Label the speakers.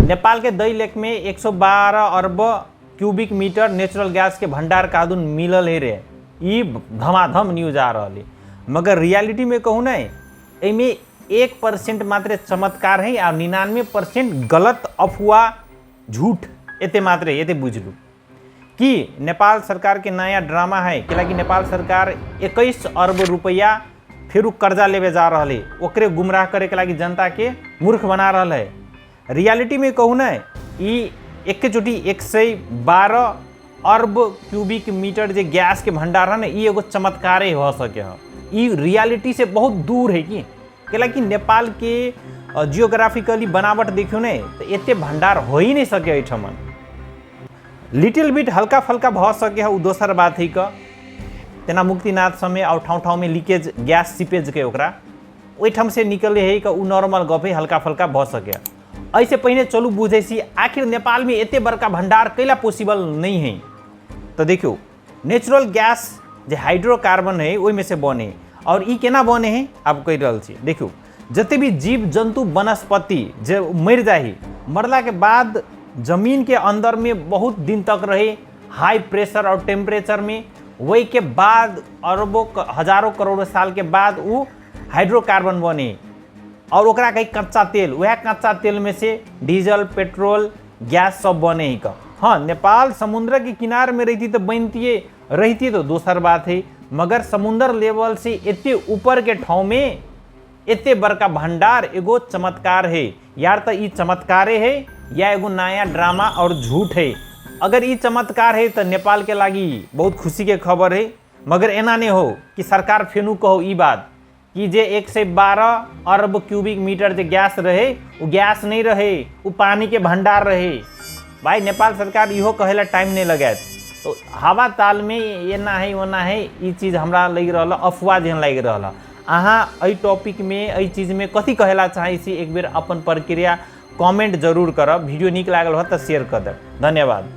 Speaker 1: नेपाल के दैलेख में 112 अरब cubic metre natural gas के भंडार कादुन मिलल है रे। ये धमाधम न्यूज आ रहा है, मगर रियलिटी में कहूँ ना, इनमें 1% मात्र चमत्कार है और 99% गलत अफवाह झूठ एते मात्र एते बुझलू कि नेपाल सरकार के नया ड्रामा है कि नेपाल सरकार 21 अरब रुपया फिर कर्जा लेवे जा रहा है, ओकरे गुमराह करे के लागी जनता के मूर्ख बना रहा है। रियलिटी में कहूँ ना, ये एकचोटी 112 अरब क्यूबिक मीटर जे गैस के भंडार है ना, ये एगो चमत्कारे हो सके है। ये रियलिटी से बहुत दूर है कि नेपाल के जियोग्राफिकली बनावट देखियो ने तो एते भंडार हो ही नहीं सके एठमन। लिटिल बिट हल्का फल्का भ सके है, दोसर बात है तेना मुक्तिनाथ समय और ठाउँ ठाउँ में लीकेज गैस सीपेज के ओकरा ओइठम से निकले है कि नॉर्मल गप है, हल्का फल्का भ सके। ऐसे पहले चलू बुझे सी आखिर नेपाल में एते बड़का भंडार कैला पॉसिबल नहीं है। तो देखियो नेचुरल गैस जो हाइड्रोकार्बन है वही में से बने और ई केना बने हैं आप कह रहा छी। देखियो जते भी जीव जंतु वनस्पति जो मर जाए, मरला के बाद जमीन के अंदर में बहुत दिन तक रहे हाई प्रेशर और टेम्परेचर में, वही के बाद अरबों हजारों करोड़ों साल के बाद वो हाइड्रोकार्बन बने और ओकरा कहीं कच्चा तेल, वह कच्चा तेल में से डीजल पेट्रोल गैस सब बने ही का। हाँ, नेपाल समुद्र के किनारे में रहती तो दूसर बात है, मगर समुद्र लेवल से इतने ऊपर के ठाव में इतने बड़का भंडार एगो चमत्कार है यार। तो ये चमत्कारे है या एगो नया ड्रामा और झूठ है? अगर ये चमत्कार है तो नेपाल के लागी बहुत खुशी के खबर है, मगर एना नहीं हो कि सरकार फेनू कहो ई बात कि जे 112 अरब क्यूबिक मीटर जो गैस रहे वो गैस नहीं रहे, वो पानी के भंडार रहे। भाई नेपाल सरकार इहो कहेला टाइम नहीं लगे, तो हवा ताल में ये ना है वो ना है, ये चीज़ हमरा लग रहा अफवाह जहन लग रहा। अहाँ अई टॉपिक में अई चीज़ में कथी कहेला चाहे सी एक बेर अपन प्रक्रिया कमेंट जरूर करब। वीडियो निक लागल हो तो शेयर कर देब। धन्यवाद।